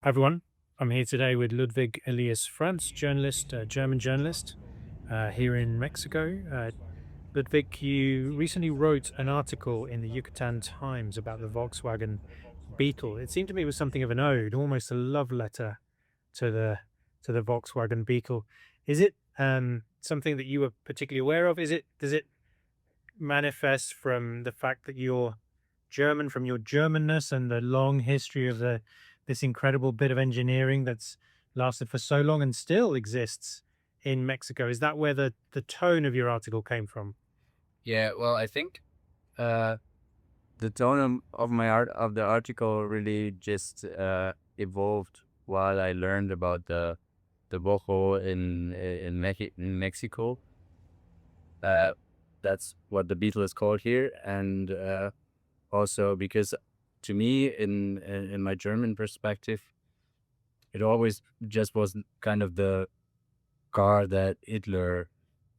Everyone, I'm here today with Ludwig Elias Franz, journalist, German journalist, here in Mexico. Ludwig, you recently wrote an article in the Yucatan Times about the Volkswagen Beetle. It seemed to me it was something of an ode, almost a love letter to the Volkswagen Beetle. Is it something that you were particularly aware of? Does it manifest from the fact that you're German, from your Germanness and the long history of this incredible bit of engineering that's lasted for so long and still exists in Mexico? Is that where the tone of your article came from? Yeah, well, I think uh, the tone of my art of the article really just evolved while I learned about the bojo in Mexico. Uh, that's what the beetle is called here, and also because to me, in my German perspective, it always just was kind of the car that Hitler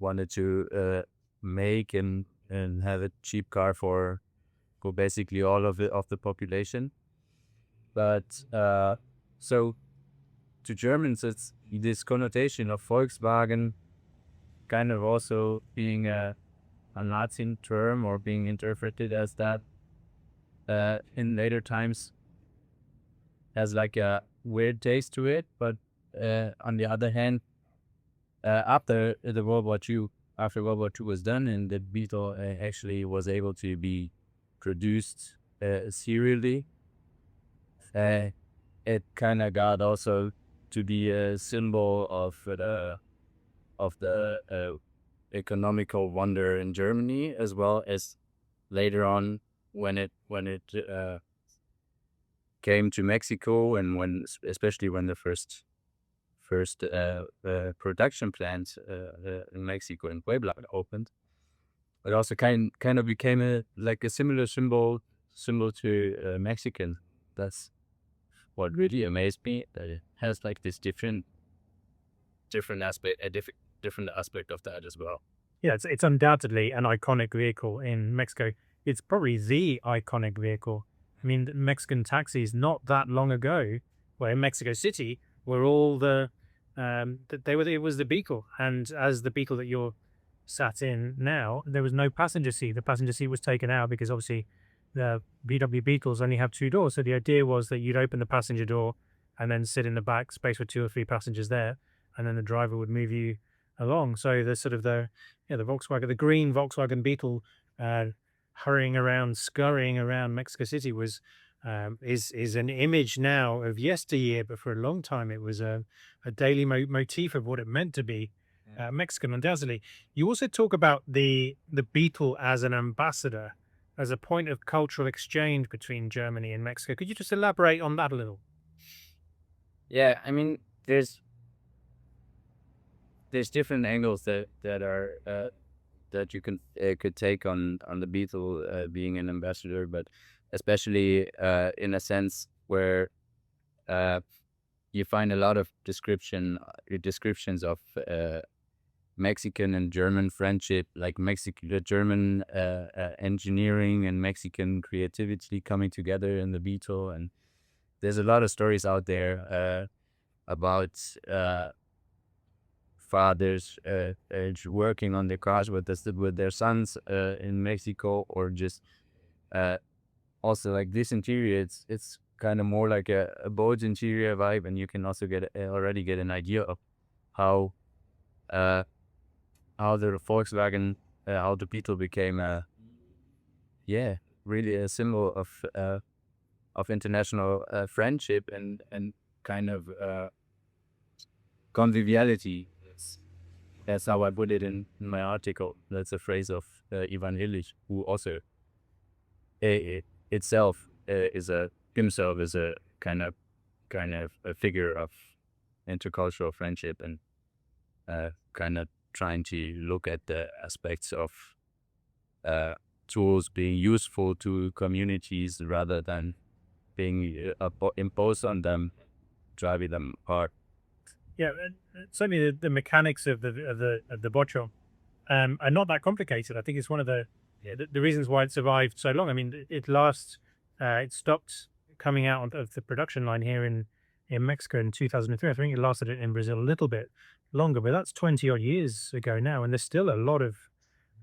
wanted to make and have a cheap car for basically all of the population. But so to Germans, it's this connotation of Volkswagen kind of also being a Nazi term or being interpreted as that in later times has like a weird taste to it. But on the other hand, after the after World War II was done and the Beetle actually was able to be produced serially, uh, it kind of got also to be a symbol of the economical wonder in Germany, as well as later on when it came to Mexico, and especially when the first production plant in Mexico in Puebla opened. It also kind of became a similar symbol to Mexican. That's what really amazed me, that it has like this different aspect, different aspect of that as well. Yeah, it's undoubtedly an iconic vehicle in Mexico. It's probably the iconic vehicle. I mean, the Mexican taxis not that long ago, well, in Mexico City, were all they were it was the Beetle, and as the Beetle that you're sat in now, there was no passenger seat. The passenger seat was taken out because obviously the VW Beetles only have two doors. So the idea was that you'd open the passenger door and then sit in the back space with two or three passengers there, and then the driver would move you along. So the sort of the Volkswagen, the green Volkswagen Beetle, uh, hurrying around, scurrying around Mexico City is an image now of yesteryear, but for a long time it was a daily motif of what it meant to be Mexican, undoubtedly. You also talk about the Beetle as an ambassador, as a point of cultural exchange between Germany and Mexico. Could you just elaborate on that a little? Yeah, I mean, there's different angles that are that you could take on the Beetle being an ambassador, but especially in a sense where uh, you find a lot of descriptions of Mexican and German friendship, like German engineering and Mexican creativity coming together in the Beetle, and there's a lot of stories out there about fathers working on their cars with their sons in Mexico, or just uh, also like this interior. It's kind of more like a boat interior vibe, and you can also already get an idea of how uh, how the Volkswagen, how the Beetle became yeah, really a symbol of international friendship and kind of conviviality. That's how I put it in my article. That's a phrase of Ivan Illich, who also itself is a himself is a kind of a figure of intercultural friendship, and kind of trying to look at the aspects of uh, tools being useful to communities rather than being imposed on them, driving them apart. Yeah, certainly the mechanics of the Bocho are not that complicated. I think it's one of the reasons why it survived so long. I mean, it stopped coming out of the production line here in in Mexico in 2003. I think it lasted in Brazil a little bit longer, but that's 20 odd years ago now, and there's still a lot of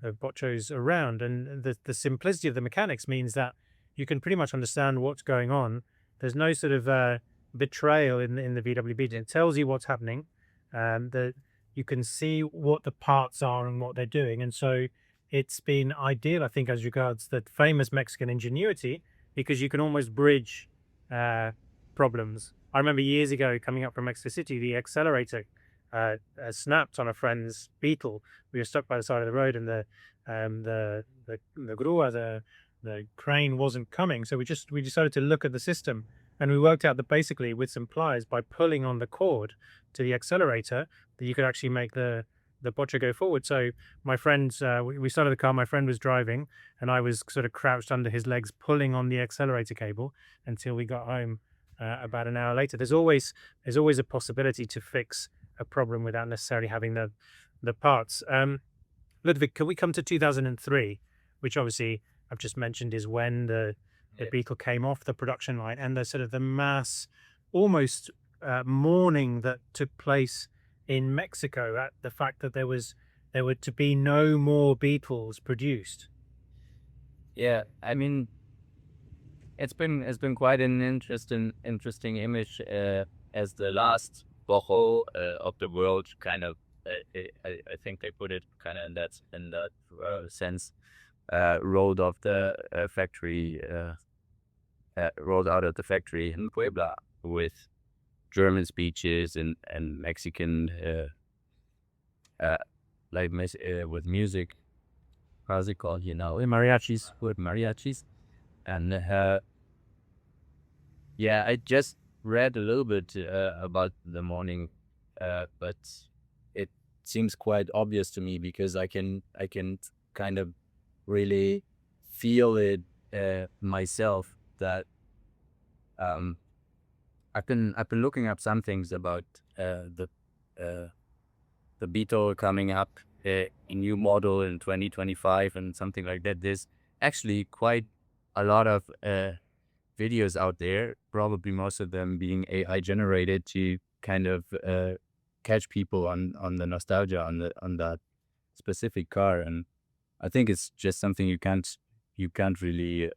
bochos around. And the simplicity of the mechanics means that you can pretty much understand what's going on. There's no sort of betrayal in the VW Beetle. It tells you what's happening, that you can see what the parts are and what they're doing. And so it's been ideal, I think, as regards the famous Mexican ingenuity, because you can almost bridge problems. I remember years ago coming up from Mexico City, the accelerator snapped on a friend's Beetle. We were stuck by the side of the road, and the grua, the crane wasn't coming. So we decided to look at the system, and we worked out that basically with some pliers, by pulling on the cord to the accelerator, that you could actually make the bocho go forward. So my friends, we started the car. My friend was driving, and I was sort of crouched under his legs, pulling on the accelerator cable until we got home. About an hour later, there's always a possibility to fix a problem without necessarily having the parts. Ludwig, can we come to 2003, which obviously I've just mentioned is when the Beetle came off the production line, and the sort of the mass, almost mourning that took place in Mexico at the fact that there were to be no more Beetles produced. Yeah, I mean, it's been quite an interesting image as the last boho of the world, kind of. I think they put it kind of in that sense. Rolled off the factory, rolled out of the factory in Puebla with German speeches and Mexican with music. How's it called? Mariachis, with mariachis. And yeah, I just read a little bit about the morning, but it seems quite obvious to me, because I can kind of really feel it myself, that I've been looking up some things about the Beetle coming up, a new model in 2025 and something like that. There's actually quite a lot of videos out there, probably most of them being AI generated, to kind of catch people on the nostalgia on that specific car. And I think it's just something you can't really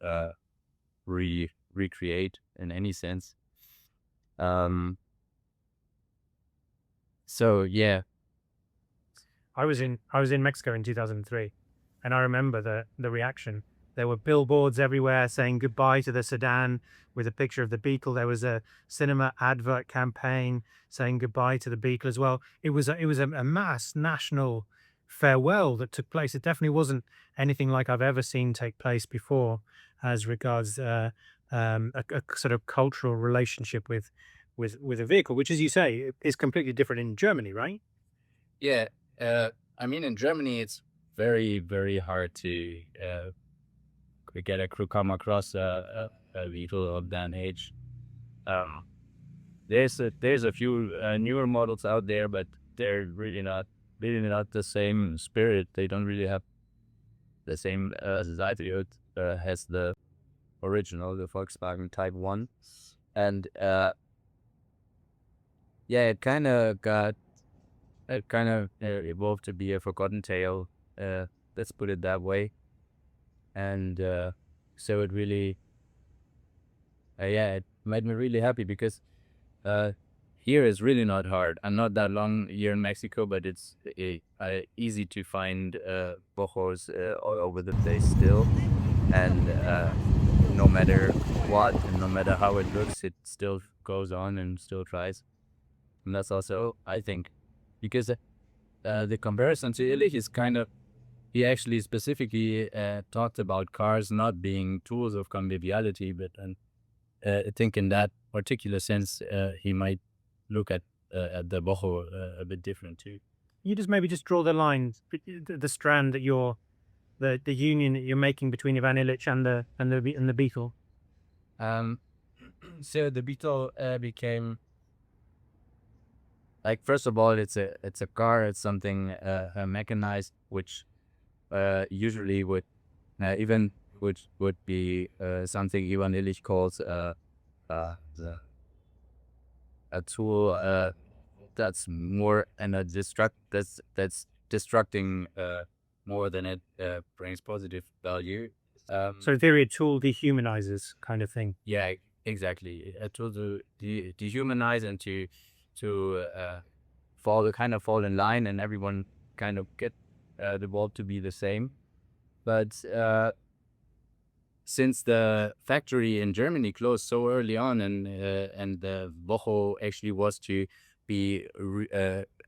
recreate in any sense. So yeah, I was in Mexico in 2003, and I remember the reaction. There were billboards everywhere saying goodbye to the sedan with a picture of the Beetle. There was a cinema advert campaign saying goodbye to the Beetle as well. It was a mass national farewell that took place. It definitely wasn't anything like I've ever seen take place before, as regards a sort of cultural relationship with a vehicle, which, as you say, is completely different in Germany, right? yeah. I mean, in Germany, it's very, very hard to get a crew come across a Beetle of that age. There's a few newer models out there, but they're really not the same spirit. They don't really have the same attitude as the original, the Volkswagen Type 1. And yeah, it kind of evolved to be a forgotten tale. Let's put it that way. And so it really, it made me really happy, because here is really not hard. I'm not that long here in Mexico, but it's easy to find bojos all over the place still. And no matter what, and no matter how it looks, it still goes on and still tries. And that's also, I think, because the comparison to Illich is kind of, he actually specifically talked about cars not being tools of conviviality, but I think in that particular sense, he might look at the boho a bit different too. You just draw the line, the strand that the union that you're making between Ivan Illich and the Beetle. So the Beetle became, like, first of all, it's a car. It's something mechanized, which usually would be something Ivan Illich calls the a tool that's more and a that's destructing more than it brings positive value. So in theory, a tool dehumanizes kind of thing. Yeah, exactly. A tool to dehumanize and to fall in line, and everyone kind of get the world to be the same. But since the factory in Germany closed so early on, and the Bocho actually was to be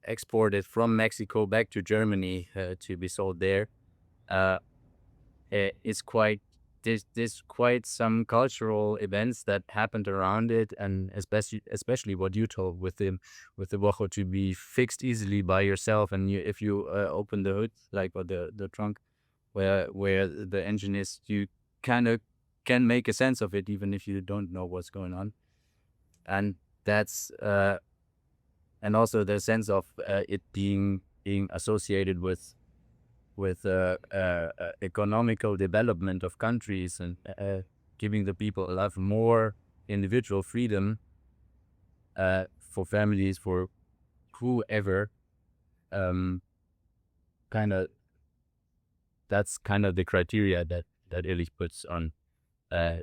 exported from Mexico back to Germany to be sold there, it's quite there's quite some cultural events that happened around it, and especially what you told with the Bocho to be fixed easily by yourself, and if you open the hood, like, or the trunk where the engine is, you kind of can make a sense of it even if you don't know what's going on. And that's and also the sense of it being associated with economical development of countries, and giving the people a lot more individual freedom for families, for whoever. Kind of That's kind of the criteria that Illich puts on a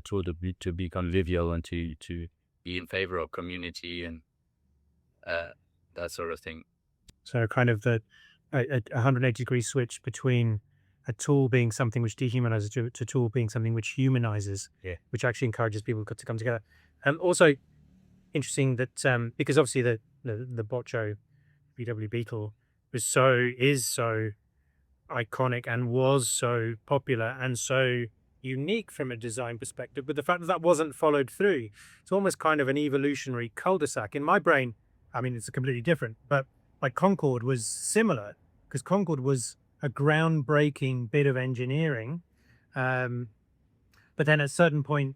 tool to be convivial and to be in favor of community and that sort of thing. So kind of a 180-degree switch between a tool being something which dehumanizes to a tool being something which humanizes, Yeah. which actually encourages people to come together. Also interesting that because obviously the Bocho VW Beetle is so iconic and was so popular and so unique from a design perspective, but the fact that wasn't followed through, it's almost kind of an evolutionary cul-de-sac. In my brain, I mean, it's completely different, but like Concorde was similar, because Concorde was a groundbreaking bit of engineering. But then at a certain point,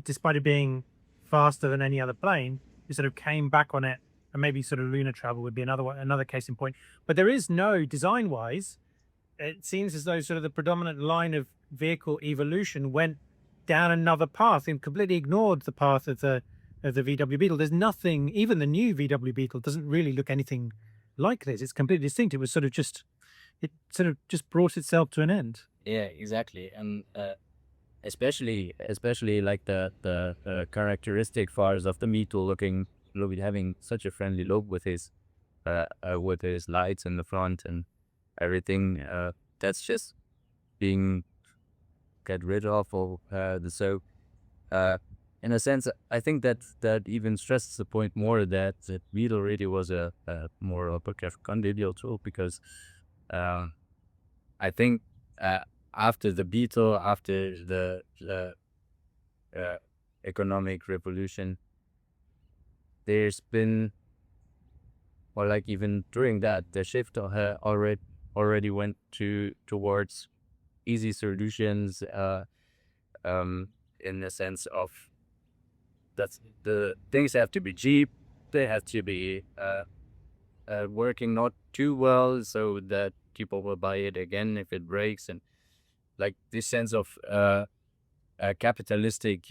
despite it being faster than any other plane, it sort of came back on it, and maybe sort of lunar travel would be another case in point. But there is no design-wise, it seems as though sort of the predominant line of vehicle evolution went down another path and completely ignored the path of the VW Beetle. There's nothing, even the new VW Beetle doesn't really look anything like this. It's completely distinct. It sort of just brought itself to an end. Yeah, exactly. And especially like the characteristic cars of the Beetle having such a friendly look with his lights in the front and everything, that's just being get rid of, or in a sense, I think that even stresses the point more that Beetle really was a more of a convivial tool, because I think after the Beetle, after the economic revolution, there's been, or like even during that, the shift already went towards easy solutions, in the sense of that the things have to be cheap, they have to be working not too well, so that people will buy it again if it breaks, and like this sense of a capitalistic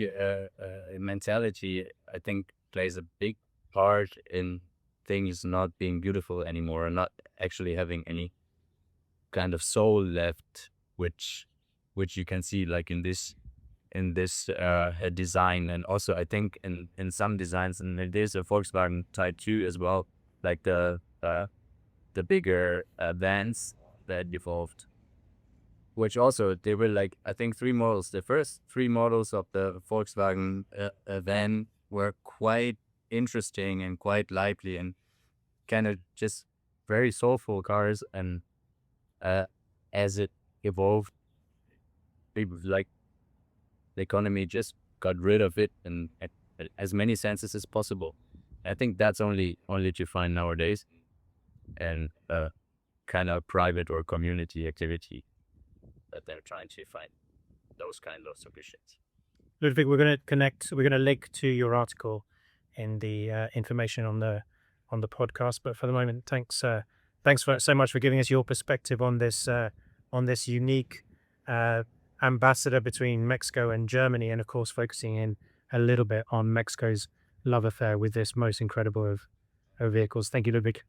mentality, I think, plays a big part in things not being beautiful anymore, and not actually having any kind of soul left, which you can see like in this design. And also I think in some designs, and there's a Volkswagen Type 2 as well, like the bigger vans that evolved, which also they were like, I think 3 models. The first 3 models of the Volkswagen van were quite interesting and quite lively and kind of just very soulful cars. And as it evolved, people like the economy just got rid of it in as many senses as possible. I think that's only to find nowadays, and kind of private or community activity that they're trying to find those kind of solutions. Ludwig, we're going to link to your article in the information on the podcast. But for the moment, thanks so much for giving us your perspective on this unique ambassador between Mexico and Germany, and of course focusing in a little bit on Mexico's love affair with this most incredible of vehicles. Thank you, Ludwig.